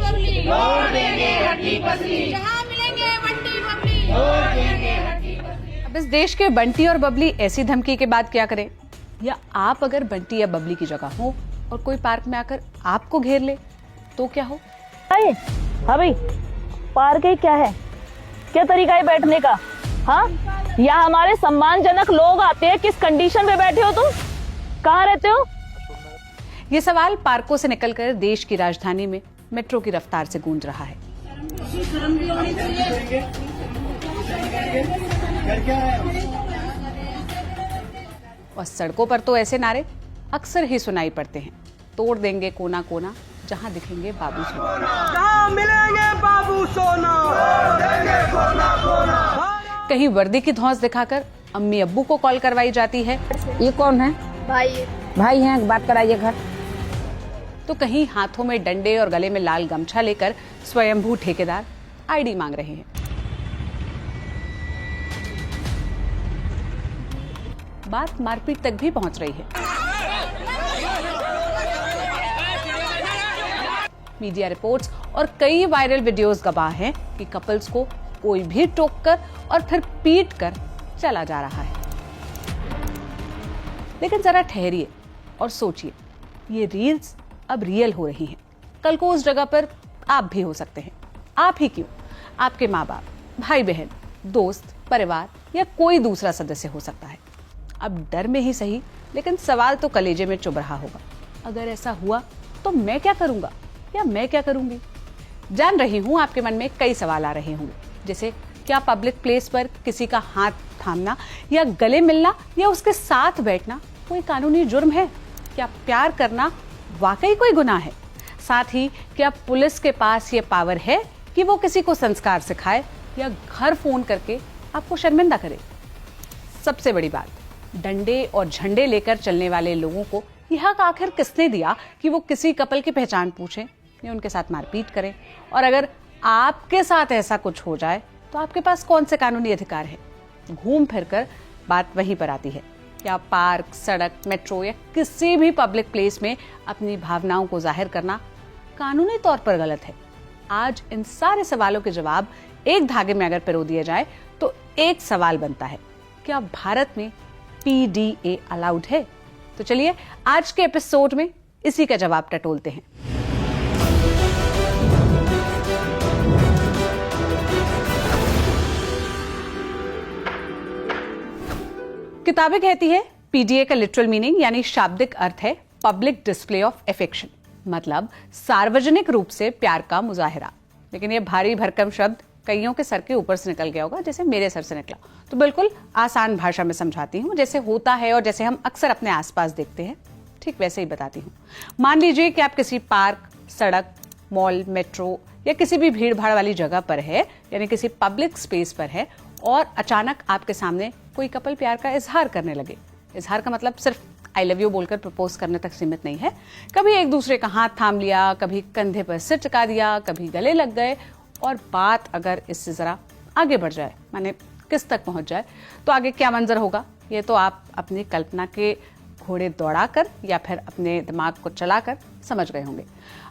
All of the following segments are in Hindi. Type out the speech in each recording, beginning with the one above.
बबली, तोड़ देंगे हड्डी पसली, जहाँ मिलेंगे बंटी बबली, तोड़ देंगे हड्डी पसली। अब इस देश के बंटी और बबली ऐसी धमकी के बाद क्या करें? या आप अगर बंटी या बबली की जगह हो और कोई पार्क में आकर आपको घेर ले तो क्या हो? हाँ भाई, पार्क ही क्या है? क्या तरीका है बैठने का? हाँ, या हमारे सम्मानजनक लोग आते हैं, किस कंडीशन पे बैठे हो तुम? कहाँ रहते हो? ये सवाल पार्कों से निकलकर देश की राजधानी में मेट्रो की रफ्तार से गूंज रहा है। और सड़कों पर तो ऐसे नारे अक्सर ही सुनाई पड़ते हैं, तोड़ देंगे कोना कोना, जहां दिखेंगे बाबू सोना, जहां मिलेंगे बाबू सोना, तोड़ देंगे कोना कोना। कहीं वर्दी की धौंस दिखाकर अम्मी अब्बू को कॉल करवाई जाती है। ये कौन है? भाई हैं, बात कराइए घर। तो कहीं हाथों में डंडे और गले में लाल गमछा लेकर स्वयंभू ठेकेदार आईडी मांग रहे हैं। बात मारपीट तक भी पहुंच रही है। मीडिया रिपोर्ट्स और कई वायरल वीडियोस गवाह हैं कि कपल्स को कोई भी टोककर और फिर पीट कर चला जा रहा है। लेकिन जरा ठहरिए और सोचिए, ये रील्स अब रियल हो रही हैं। कल को उस जगह पर आप भी हो सकते हैं। आप ही क्यों, आपके माँ बाप, भाई बहन, दोस्त, परिवार या कोई दूसरा सदस्य हो सकता है। अब डर में ही सही, लेकिन सवाल तो कलेजे में चुभ रहा होगा, अगर ऐसा हुआ तो मैं क्या करूंगा या मैं क्या करूंगी? जान रही हूं आपके मन में कई सवाल आ रहे होंगे, जैसे क्या पब्लिक प्लेस पर किसी का हाथ थामना या गले मिलना या उसके साथ बैठना कोई कानूनी जुर्म है? क्या प्यार करना वाकई कोई गुनाह है? साथ ही क्या पुलिस के पास ये पावर है कि वो किसी को संस्कार सिखाए या घर फोन करके आपको शर्मिंदा करे? सबसे बड़ी बात, डंडे और झंडे लेकर चलने वाले लोगों को यह हक आखिर किसने दिया कि वो किसी कपल की पहचान पूछें या उनके साथ मारपीट करें? और अगर आपके साथ ऐसा कुछ हो जाए तो आपके पास कौन से कानूनी अधिकार है? घूम फिरकर बात वहीं पर आती है, क्या पार्क, सड़क, मेट्रो या किसी भी पब्लिक प्लेस में अपनी भावनाओं को जाहिर करना कानूनी तौर पर गलत है? आज इन सारे सवालों के जवाब एक धागे में अगर पिरो दिए जाए तो एक सवाल बनता है, क्या भारत में PDA अलाउड है? तो चलिए आज के एपिसोड में इसी का जवाब टटोलते हैं। किताबें कहती है PDA का लिटरल मीनिंग यानी शाब्दिक अर्थ है पब्लिक डिस्प्ले ऑफ अफेक्शन, मतलब सार्वजनिक रूप से प्यार का मुजाहिरा। लेकिन ये भारी भरकम शब्द कईयों के सर के ऊपर से निकल गया होगा, जैसे मेरे सर से निकला। तो बिल्कुल आसान भाषा में समझाती हूँ, जैसे होता है और जैसे हम अक्सर अपने आसपास देखते हैं, ठीक वैसे ही बताती हूँ। मान लीजिए कि आप किसी पार्क, सड़क, मॉल, मेट्रो या किसी भी भीड़ भाड़ वाली जगह पर है, यानी किसी पब्लिक स्पेस पर है और अचानक आपके सामने कोई कपल प्यार का इजहार करने लगे। इजहार का मतलब सिर्फ आई लव यू बोलकर प्रपोज करने तक सीमित नहीं है। कभी एक दूसरे का हाथ थाम लिया, कभी कंधे पर सिर टिका दिया, कभी गले लग गए। और बात अगर इससे जरा आगे बढ़ जाए, माने किस तक पहुंच जाए, तो आगे क्या मंजर होगा ये तो आप अपनी कल्पना के घोड़े दौड़ाकर या फिर अपने दिमाग को चलाकर समझ गए होंगे।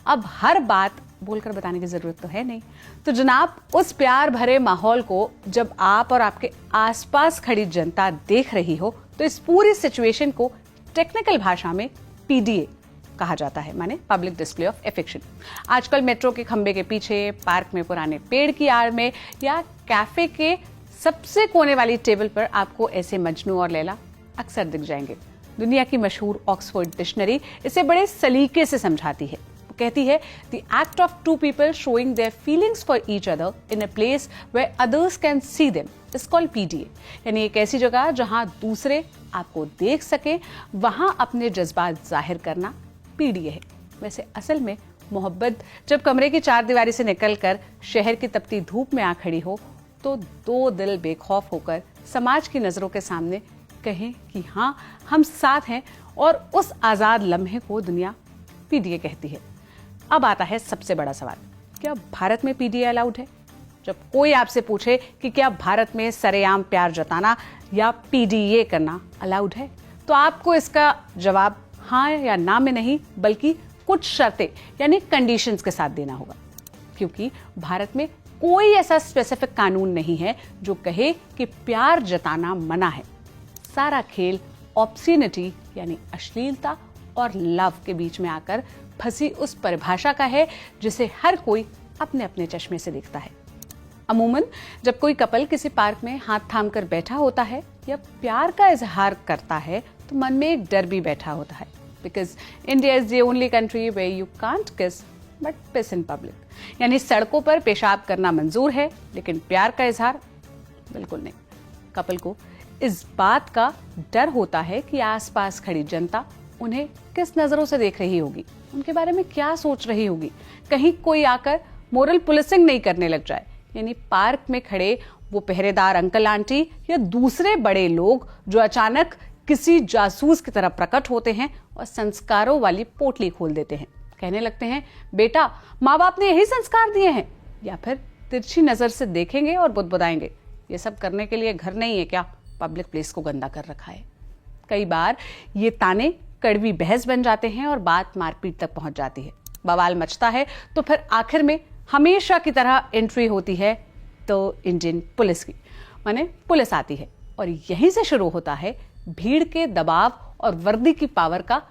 अब हर बात बोलकर बताने की जरूरत तो है नहीं। तो जनाब, उस प्यार भरे माहौल को जब आप और आपके आसपास खड़ी जनता देख रही हो तो इस पूरी सिचुएशन को टेक्निकल भाषा में PDA कहा जाता है, माने पब्लिक डिस्प्ले ऑफ अफेक्शन। आजकल मेट्रो के खंबे के पीछे, पार्क में पुराने पेड़ की आड़ में या कैफे के सबसे कोने वाली टेबल पर आपको ऐसे मजनू और लैला अक्सर दिख जाएंगे। दुनिया की मशहूर ऑक्सफोर्ड डिक्शनरी इसे बड़े सलीके से समझाती है। वो कहती है, the act of two people showing their feelings for each other in a place where others can see them is called PDA। यानी एक ऐसी जगह जहां दूसरे आपको देख सके, वहां अपने जज्बात जाहिर करना PDA है। वैसे असल में मोहब्बत जब कमरे की चारदीवारी से निकलकर शहर की तपती धूप में आ खड़ी हो तो दो दिल बेखौफ होकर समाज की नजरों के सामने कहें कि हाँ, हम साथ हैं, और उस आजाद लम्हे को दुनिया PDA कहती है। अब आता है सबसे बड़ा सवाल, क्या भारत में PDA अलाउड है? जब कोई आपसे पूछे कि क्या भारत में सरेआम प्यार जताना या PDA करना अलाउड है, तो आपको इसका जवाब हाँ या ना में नहीं, बल्कि कुछ शर्तें यानी कंडीशंस के साथ देना होगा। क्योंकि भारत में कोई ऐसा स्पेसिफिक कानून नहीं है जो कहे कि प्यार जताना मना है। सारा खेल ऑब्सीनिटी यानी अश्लीलता और लव के बीच में आकर फंसी उस परिभाषा का है जिसे हर कोई अपने अपने चश्मे से देखता है। अमूमन जब कोई कपल किसी पार्क में हाथ थाम कर बैठा होता है या प्यार का इजहार करता है तो मन में एक डर भी बैठा होता है, because India is the only country where you can't kiss but piss in public, यानी सड़कों पर पेशाब करना मंजूर है लेकिन प्यार का इजहार बिल्कुल नहीं। कपल को इस बात का डर होता है कि आसपास खड़ी जनता उन्हें किस नजरों से देख रही होगी, उनके बारे में क्या सोच रही होगी, कहीं कोई आकर मोरल पुलिसिंग नहीं करने लग जाए। यानी पार्क में खड़े वो पहरेदार अंकल आंटी या दूसरे बड़े लोग जो अचानक किसी जासूस की तरह प्रकट होते हैं और संस्कारों वाली पोटली खोल देते हैं, कहने लगते हैं बेटा माँ बाप ने यही संस्कार दिए हैं, या फिर तिरछी नजर से देखेंगे और बुदबुदाएंगे ये सब करने के लिए घर नहीं है क्या, पब्लिक प्लेस को गंदा कर रखा है। कई बार ये ताने कड़वी बहस बन जाते हैं और बात मारपीट तक पहुंच जाती है, बवाल मचता है। तो फिर आखिर में हमेशा की तरह एंट्री होती है तो इंडियन पुलिस की, माने पुलिस आती है और यहीं से शुरू होता है भीड़ के दबाव और वर्दी की पावर का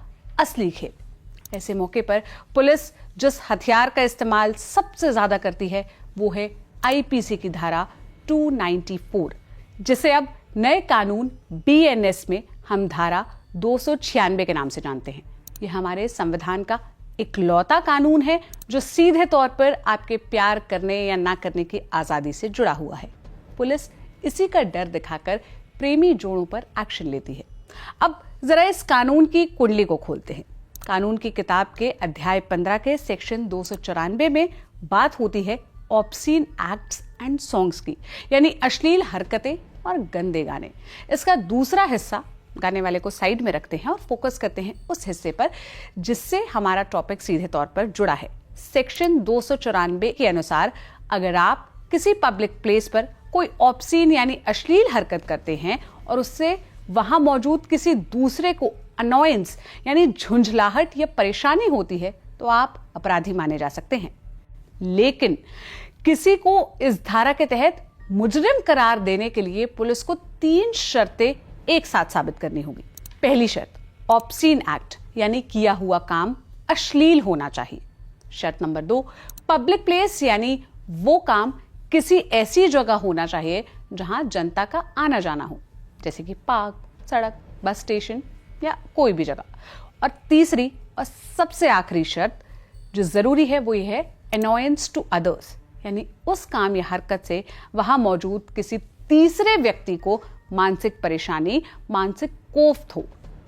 असली खेल। ऐसे मौके पर पुलिस जिस हथियार का इस्तेमाल सबसे ज्यादा करती है वो है आईपीसी की धारा 294, जिसे अब नए कानून बीएनएस में हम धारा 296 के नाम से जानते हैं। यह हमारे संविधान का इकलौता कानून है जो सीधे तौर पर आपके प्यार करने या ना करने की आजादी से जुड़ा हुआ है। पुलिस इसी का डर दिखाकर प्रेमी जोड़ों पर एक्शन लेती है। अब जरा इस कानून की कुंडली को खोलते हैं। कानून की किताब के अध्याय 15 के सेक्शन 294 में बात होती है ऑब्सीन एक्ट्स एंड सॉन्ग्स की, यानी अश्लील हरकतें और गंदे गाने। इसका दूसरा हिस्सा गाने वाले को साइड में रखते हैं और फोकस करते हैं उस हिस्से पर जिससे हमारा टॉपिक सीधे तौर पर जुड़ा है। सेक्शन 294 के अनुसार अगर आप किसी पब्लिक प्लेस पर कोई ऑब्सीन यानी अश्लील हरकत करते हैं और उससे वहां मौजूद किसी दूसरे को अनॉयंस यानी झुंझलाहट या परेशानी होती है तो आप अपराधी माने जा सकते हैं। लेकिन किसी को इस धारा के तहत मुजरिम करार देने के लिए पुलिस को 3 शर्तें एक साथ साबित करनी होगी। पहली शर्त, ऑब्सीन एक्ट यानी किया हुआ काम अश्लील होना चाहिए। शर्त नंबर 2, पब्लिक प्लेस यानी वो काम किसी ऐसी जगह होना चाहिए जहां जनता का आना जाना हो, जैसे कि पार्क, सड़क, बस स्टेशन या कोई भी जगह। और तीसरी और सबसे आखिरी शर्त जो जरूरी है वो ये है अनॉयंस टू अदर्स, यानी उस काम या हरकत से वहां मौजूद किसी तीसरे व्यक्ति को मानसिक परेशानी, मानसिक कोफ्त हो।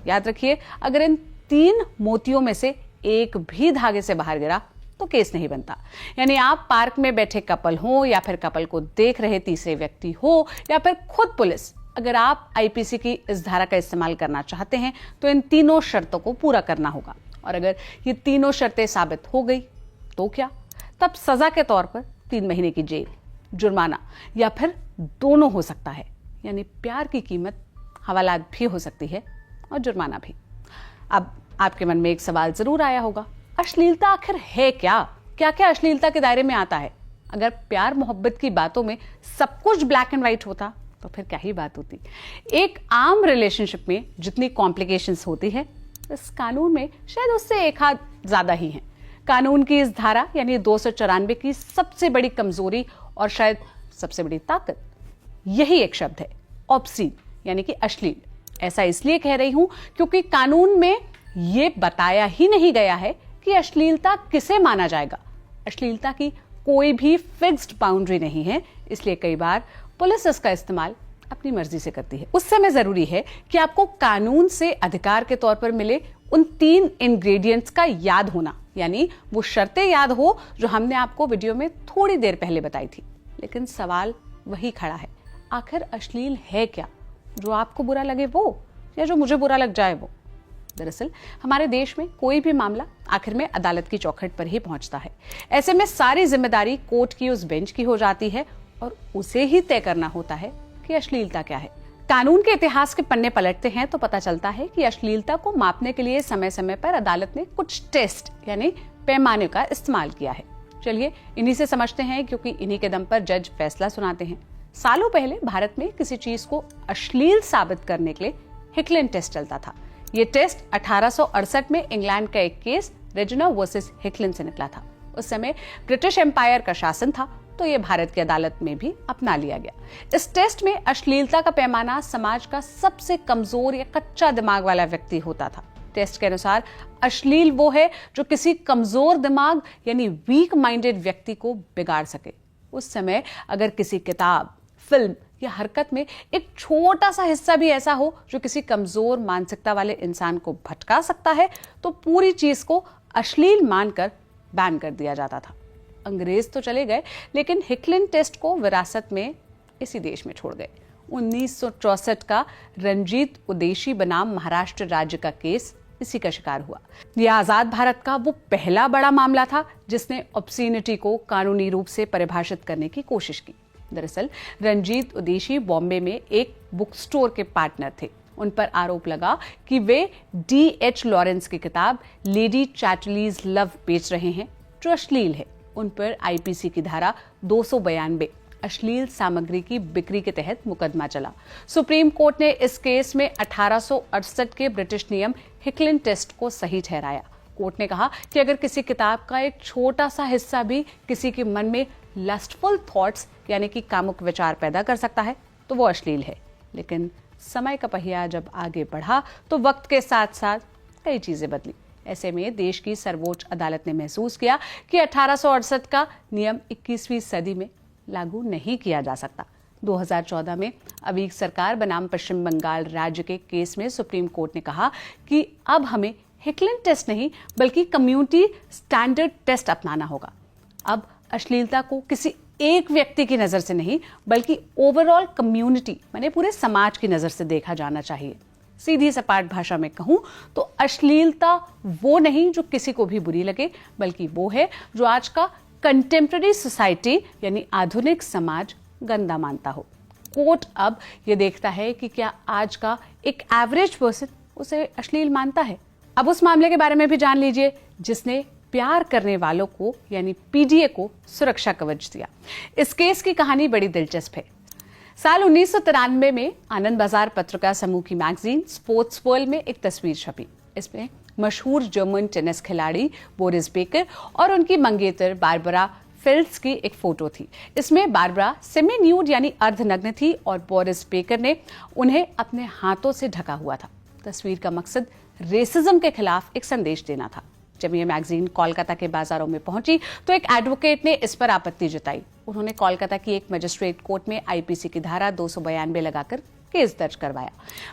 याद रखिए, अगर इन 3 मोतियों में से एक भी धागे से बाहर गिरा तो केस नहीं बनता। यानी आप पार्क में बैठे कपल हो या फिर कपल को देख रहे तीसरे व्यक्ति हो या फिर खुद पुलिस, अगर आप आईपीसी की इस धारा का इस्तेमाल करना चाहते हैं तो इन तीनों शर्तों को पूरा करना होगा। और अगर ये तीनों शर्तें साबित हो गई तो क्या, तब सजा के तौर पर 3 महीने की जेल, जुर्माना या फिर दोनों हो सकता है। यानी प्यार की कीमत हवालात भी हो सकती है और जुर्माना भी। अब आपके मन में एक सवाल जरूर आया होगा, अश्लीलता आखिर है क्या? क्या क्या अश्लीलता के दायरे में आता है? अगर प्यार मोहब्बत की बातों में सब कुछ ब्लैक एंड व्हाइट होता तो फिर क्या ही बात होती। एक आम रिलेशनशिप में जितनी कॉम्प्लिकेशंस होती है इस कानून में शायद उससे एक हाथ ज्यादा ही है। कानून की इस धारा यानी 294 की सबसे बड़ी कमजोरी और शायद सबसे बड़ी ताकत यही एक शब्द है, ऑब्सीन यानी कि अश्लील। ऐसा इसलिए कह रही हूं क्योंकि कानून में यह बताया ही नहीं गया है कि अश्लीलता किसे माना जाएगा। अश्लीलता की कोई भी फिक्स्ड बाउंड्री नहीं है, इसलिए कई बार पुलिस इसका इस्तेमाल अपनी मर्जी से करती है। उस समय जरूरी है कि आपको कानून से अधिकार के तौर पर मिले उन 3 इंग्रेडिएंट्स का याद होना, यानी वो शर्तें याद हो जो हमने आपको वीडियो में थोड़ी देर पहले बताई थी। लेकिन सवाल वही खड़ा है, आखिर अश्लील है क्या? जो आपको बुरा लगे वो या जो मुझे बुरा लग जाए वो? दरअसल हमारे देश में कोई भी मामला आखिर में अदालत की चौखट पर ही पहुंचता है। ऐसे में सारी जिम्मेदारी कोर्ट की उस बेंच की हो जाती है और उसे ही तय करना होता है कि अश्लीलता क्या है। कानून के इतिहास के पन्ने पलटते हैं तो पता चलता है कि अश्लीलता को मापने के लिए समय समय पर अदालत ने कुछ टेस्ट यानी पैमाने का इस्तेमाल किया है। चलिए इन्हीं से समझते हैं, क्योंककि इन्हीं के दम पर जज फैसला सुनाते हैं। सालों पहले भारत में किसी चीज को अश्लील साबित करने के लिए हिकलिन टेस्ट चलता था। ये टेस्ट 1868 में इंग्लैंड का एक केस रेजिना वर्सेस हिकलिन से निकला था। उस समय ब्रिटिश एम्पायर का शासन था, तो ये भारत की अदालत में भी अपना लिया गया। इस टेस्ट में अश्लीलता का पैमाना समाज का सबसे कमजोर या कच्चा दिमाग वाला व्यक्ति होता था। टेस्ट के अनुसार अश्लील वो है जो किसी कमजोर दिमाग यानी वीक माइंडेड व्यक्ति को बिगाड़ सके। उस समय अगर किसी किताब, फिल्म या हरकत में एक छोटा सा हिस्सा भी ऐसा हो जो किसी कमजोर मानसिकता वाले इंसान को भटका सकता है, तो पूरी चीज को अश्लील मानकर बैन कर दिया जाता था। अंग्रेज तो चले गए, लेकिन हिकलिन टेस्ट को विरासत में इसी देश में छोड़ गए। 1964 का रंजीत उदेशी बनाम महाराष्ट्र राज्य का केस इसी का शिकार हुआ। यह आजाद भारत का वो पहला बड़ा मामला था जिसने ऑब्सीनिटी को कानूनी रूप से परिभाषित करने की कोशिश की। दरअसल रंजीत उदेशी बॉम्बे में एक बुक स्टोर के पार्टनर थे। उन पर आरोप लगा कि वे D.H. लॉरेंस की किताब लेडी चैटलीज लव बेच रहे हैं, जो अश्लील है। उन पर IPC की धारा 292 अश्लील सामग्री की बिक्री के तहत मुकदमा चला। सुप्रीम कोर्ट ने इस केस में 1868 के ब्रिटिश नियम हिकलिन टेस्ट को सही ठहराया। कोर्ट ने कहा कि अगर किसी किताब का एक छोटा सा हिस्सा भी किसी के मन में लस्टफुल थॉट्स यानी कि कामुक विचार पैदा कर सकता है, तो वो अश्लील है। लेकिन समय का पहिया जब आगे बढ़ा तो वक्त के साथ साथ कई चीजें बदली। ऐसे में देश की सर्वोच्च अदालत ने महसूस किया कि 1868 का नियम 21वीं सदी में लागू नहीं किया जा सकता। 2014 में अवीग सरकार बनाम पश्चिम बंगाल राज्य के केस में सुप्रीम कोर्ट ने कहा कि अब हमें हिकलिन टेस्ट नहीं बल्कि कम्युनिटी स्टैंडर्ड टेस्ट अपनाना होगा। अब अश्लीलता को किसी एक व्यक्ति की नजर से नहीं बल्कि ओवरऑल कम्युनिटी माने पूरे समाज की नजर से देखा जाना चाहिए। सीधी सपाट भाषा में कहूं तो अश्लीलता वो नहीं जो किसी को भी बुरी लगे, बल्कि वो है जो आज का कंटेम्पररी सोसाइटी यानी आधुनिक समाज गंदा मानता हो। कोर्ट अब ये देखता है कि क्या आज का एक एवरेज पर्सन उसे अश्लील मानता है। अब उस मामले के बारे में भी जान लीजिए जिसने प्यार करने वालों को यानी PDA को सुरक्षा कवच दिया। इस केस की कहानी बड़ी दिलचस्प है। साल 1993 में आनंद बाजार पत्रिका समूह की मैगजीन स्पोर्ट्स वर्ल्ड में एक तस्वीर छपी। इसमें मशहूर जर्मन टेनिस खिलाड़ी बोरिस बेकर और उनकी मंगेतर बारबरा फेल्ड्स की एक फोटो थी। इसमें बारबरा सेमी न्यूड यानी अर्धनग्न थी और बोरिस बेकर ने उन्हें अपने हाथों से ढका हुआ था। तस्वीर का मकसद रेसिज्म के खिलाफ एक संदेश देना था। जब यह मैगजीन कोलकाता के बाजारों में पहुंची तो एक एडवोकेट ने इस पर आपत्ति जताई। उन्होंने कोलकाता की एक मजिस्ट्रेट कोर्ट में IPC की धारा 292 लगाकर केस दर्ज करवाया।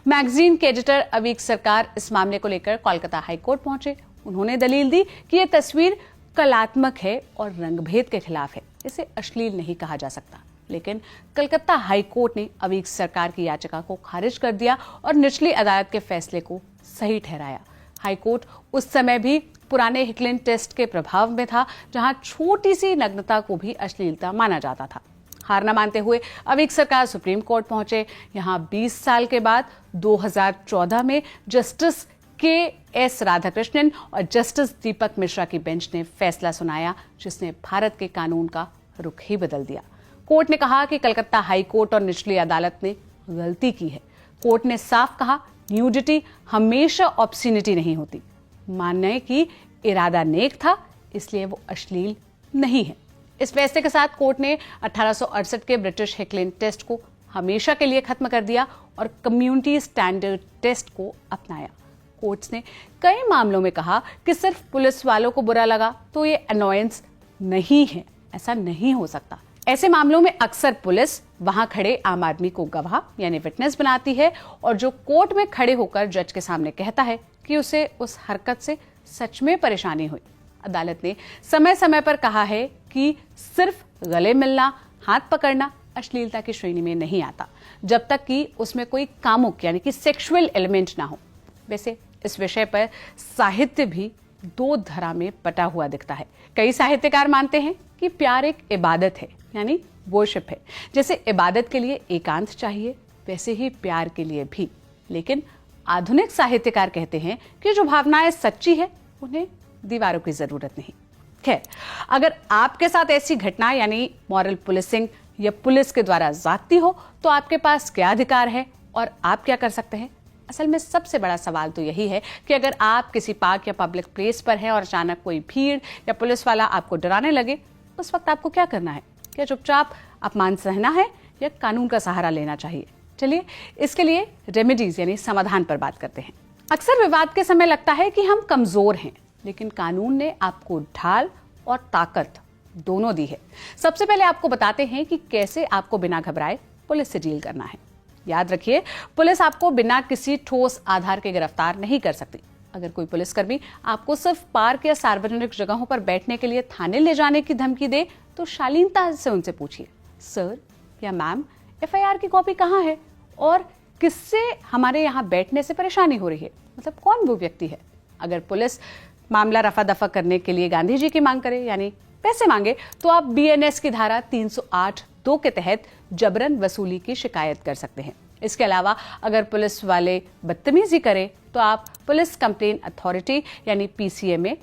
मैगजीन के एडिटर अवीग सरकार इस मामले को लेकर कोलकाता हाईकोर्ट पहुंचे। उन्होंने दलील दी कि यह तस्वीर कलात्मक है और रंगभेद के खिलाफ है, इसे अश्लील नहीं कहा जा सकता। लेकिन कलकत्ता हाईकोर्ट ने अवीग सरकार की याचिका को खारिज कर दिया और निचली अदालत के फैसले को सही ठहराया। हाईकोर्ट उस समय भी पुराने हिकलिन टेस्ट के प्रभाव में था, जहां छोटी सी नग्नता को भी अश्लीलता माना जाता था। हार न मानते हुए अवीग सरकार सुप्रीम कोर्ट पहुंचे। यहां 20 साल के बाद 2014 में जस्टिस KS राधाकृष्णन और जस्टिस दीपक मिश्रा की बेंच ने फैसला सुनाया, जिसने भारत के कानून का रुख ही बदल दिया। कोर्ट ने कहा कि कलकत्ता हाई कोर्ट और निचली अदालत ने गलती की है। कोर्ट ने साफ कहा, न्यूडिटी हमेशा ऑब्सीनिटी नहीं होती। मानने की इरादा नेक था, इसलिए वो अश्लील नहीं है। इस फैसले के साथ कोर्ट ने 1868 के ब्रिटिश हिकलिन टेस्ट को हमेशा के लिए खत्म कर दिया और कम्युनिटी स्टैंडर्ड टेस्ट को अपनाया। कोर्ट्स ने कई मामलों में कहा कि सिर्फ पुलिस वालों को बुरा लगा तो ये अनॉयंस नहीं है, ऐसा नहीं हो सकता। ऐसे मामलों में अक्सर पुलिस वहां खड़े आम आदमी को गवाह यानी विटनेस बनाती है और जो कोर्ट में खड़े होकर जज के सामने कहता है कि उसे उस हरकत से सच में परेशानी हुई। अदालत ने समय समय पर कहा है कि सिर्फ गले मिलना, हाथ पकड़ना अश्लीलता की श्रेणी में नहीं आता, जब तक कि उसमें कोई कामुक यानी कि सेक्सुअल एलिमेंट ना हो। वैसे इस विषय पर साहित्य भी दो धारा में बटा हुआ दिखता है। कई साहित्यकार मानते हैं कि प्यार एक इबादत है यानी वर्शिप है। जैसे इबादत के लिए एकांत चाहिए, वैसे ही प्यार के लिए भी। लेकिन आधुनिक साहित्यकार कहते हैं कि जो भावनाएं सच्ची है उन्हें दीवारों की जरूरत नहीं। खैर, अगर आपके साथ ऐसी घटना यानी मॉरल पुलिसिंग या पुलिस के द्वारा ज्यादती हो तो आपके पास क्या अधिकार है और आप क्या कर सकते हैं? असल में सबसे बड़ा सवाल तो यही है कि अगर आप किसी पार्क या पब्लिक प्लेस पर हैं और अचानक कोई भीड़ या पुलिस वाला आपको डराने लगे, उस वक्त आपको क्या करना है? क्या चुपचाप अपमान सहना है या कानून का सहारा लेना चाहिए? चलिए इसके लिए रेमेडीज यानी समाधान पर बात करते हैं। अक्सर विवाद के समय लगता है कि हम कमजोर हैं, लेकिन कानून ने आपको ढाल और ताकत दोनों दी है। सबसे पहले आपको बताते हैं कि कैसे आपको बिना घबराए पुलिस से डील करना है। याद रखिए, पुलिस आपको बिना किसी ठोस आधार के गिरफ्तार नहीं कर सकती। अगर कोई पुलिसकर्मी आपको सिर्फ पार्क या सार्वजनिक जगहों पर बैठने के लिए थाने ले जाने की धमकी दे तो शालीनता से उनसे पूछिए, सर या मैम, एफआईआर की कॉपी कहाँ है और किससे हमारे यहाँ बैठने से परेशानी हो रही है? मतलब कौन वो व्यक्ति है? अगर पुलिस मामला रफा दफा करने के लिए गांधी जी की मांग करे यानी पैसे मांगे तो आप बीएनएस की धारा 308(2) के तहत जबरन वसूली की शिकायत कर सकते हैं। इसके अलावा अगर पुलिस वाले बदतमीजी करे तो आप पुलिस कंप्लेन अथॉरिटी यानी पीसीए में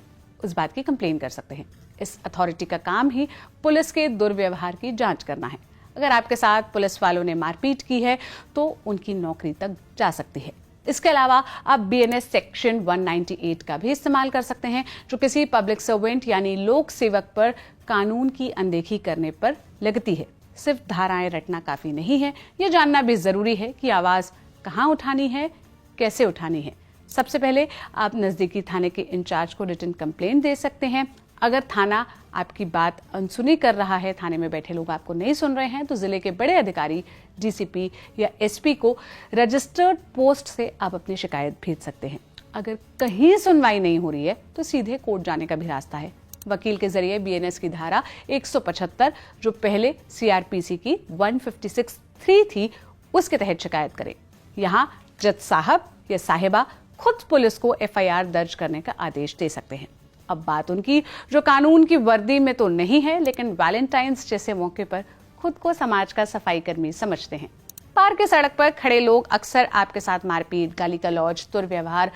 उस बात की कंप्लेन कर सकते हैं। इस अथॉरिटी का काम ही पुलिस के दुर्व्यवहार की जांच करना है। अगर आपके साथ पुलिस वालों ने मारपीट की है तो उनकी नौकरी तक जा सकती है। इसके अलावा आप बीएनएस सेक्शन 198 का भी इस्तेमाल कर सकते हैं, जो किसी पब्लिक सर्वेंट यानी लोक सेवक पर कानून की अनदेखी करने पर लगती है। सिर्फ धाराएं रटना काफी नहीं है, ये जानना भी जरूरी है कि आवाज कहां उठानी है, कैसे उठानी है। सबसे पहले आप नजदीकी थाने के इंचार्ज को रिटन कंप्लेन दे सकते हैं। अगर थाना आपकी बात अनसुनी कर रहा है, थाने में बैठे लोग आपको नहीं सुन रहे हैं, तो जिले के बड़े अधिकारी डीसीपी या एसपी को रजिस्टर्ड पोस्ट से आप अपनी शिकायत भेज सकते हैं। अगर कहीं सुनवाई नहीं हो रही है तो सीधे कोर्ट जाने का भी रास्ता है। वकील के जरिए बीएनएस की धारा 175 जो पहले सीआरपीसी की 156(3) थी, उसके तहत शिकायत करें। यहाँ जज साहब या साहिबा खुद पुलिस को एफआईआर दर्ज करने का आदेश दे सकते हैं। अब बात उनकी जो कानून की वर्दी में तो नहीं है, लेकिन वैलेंटाइंस जैसे मौके पर खुद को समाज का सफाई कर्मी समझते हैं। पार्क की सड़क पर खड़े लोग अक्सर आपके साथ मारपीट, गाली गलौज, दुर्व्यवहार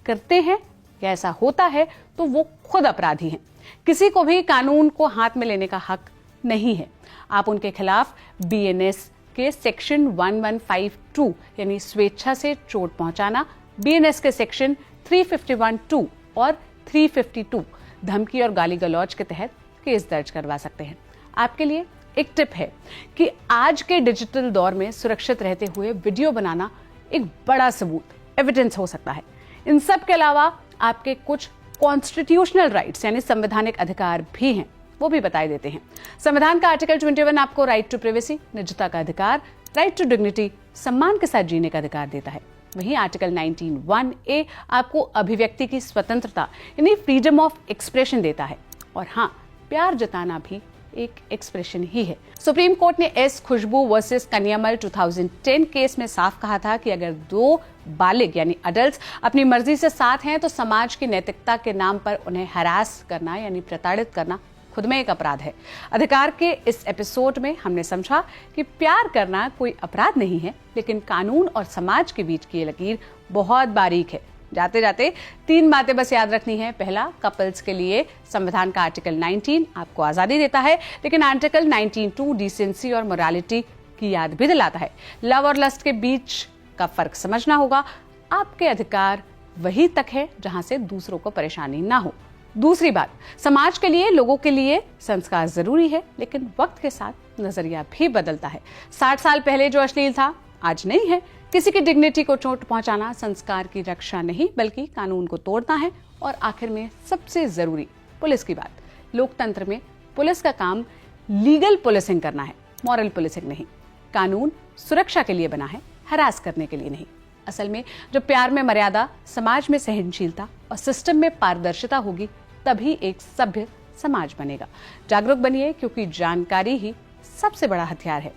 करते हैं या ऐसा होता है तो वो खुद अपराधी हैं। किसी को भी कानून को हाथ में लेने का हक नहीं है। आप उनके खिलाफ बीएनएस के सेक्शन 1152 यानी स्वेच्छा से चोट पहुंचाना, बीएनएस के सेक्शन 351(2) और 352 धमकी और गाली गलौज के तहत केस दर्ज करवा सकते हैं। आपके लिए एक टिप है कि आज के डिजिटल दौर में सुरक्षित रहते हुए वीडियो बनाना एक बड़ा सबूत, एविडेंस हो सकता है। इन सब के अलावा आपके कुछ कॉन्स्टिट्यूशनल राइट्स यानी संवैधानिक अधिकार भी हैं, वो भी बताए देते हैं। संविधान का आर्टिकल 21 आपको राइट टू प्राइवेसी, निजता का अधिकार, राइट टू डिग्निटी, सम्मान के साथ जीने का अधिकार देता है। वहीं आर्टिकल 19(1)(a) आपको अभिव्यक्ति की स्वतंत्रता यानी फ्रीडम ऑफ एक्सप्रेशन देता है। और हाँ, प्यार जताना भी एक एक्सप्रेशन ही है। सुप्रीम कोर्ट ने एस खुशबू वर्सेस कन्यामल 2010 केस में साफ कहा था कि अगर दो बालिग यानी अडल्ट अपनी मर्जी से साथ हैं तो समाज की नैतिकता के नाम पर उन्हें हरास करना यानी प्रताड़ित करना खुद में एक अपराध है। अधिकार के इस एपिसोड में हमने समझा कि प्यार करना कोई अपराध नहीं है, लेकिन कानून और समाज के बीच की ये लकीर बहुत बारीक है। जाते जाते 3 बातें बस याद रखनी है। पहला, कपल्स के लिए संविधान का आर्टिकल 19 आपको आजादी देता है, लेकिन आर्टिकल 19(2) डिसेंसी और मोरालिटी की याद भी दिलाता है। लव और लस्ट के बीच का फर्क समझना होगा। आपके अधिकार वही तक है जहां से दूसरों को परेशानी ना हो। दूसरी बात, समाज के लिए, लोगों के लिए संस्कार जरूरी है, लेकिन वक्त के साथ नजरिया भी बदलता है। 60 साल पहले जो अश्लील था आज नहीं है। किसी की डिग्निटी को चोट पहुंचाना संस्कार की रक्षा नहीं बल्कि कानून को तोड़ना है। और आखिर में सबसे जरूरी, पुलिस की बात। लोकतंत्र में पुलिस का काम लीगल पुलिसिंग करना है, मॉरल पुलिसिंग नहीं। कानून सुरक्षा के लिए बना है, हरास करने के लिए नहीं। असल में जब प्यार में मर्यादा, समाज में सहनशीलता और सिस्टम में पारदर्शिता होगी, तभी एक सभ्य समाज बनेगा। जागरूक बनिए, क्योंकि जानकारी ही सबसे बड़ा हथियार है।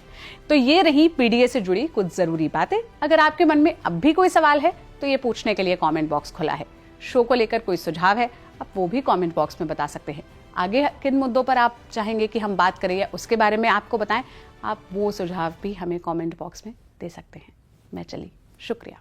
तो ये रही पीडीए से जुड़ी कुछ जरूरी बातें। अगर आपके मन में अब भी कोई सवाल है तो ये पूछने के लिए कमेंट बॉक्स खुला है। शो को लेकर कोई सुझाव है, आप वो भी कमेंट बॉक्स में बता सकते हैं। आगे किन मुद्दों पर आप चाहेंगे कि हम बात करें या उसके बारे में आपको बताएं, आप वो सुझाव भी हमें कमेंट बॉक्स में दे सकते हैं। मैं चली, शुक्रिया।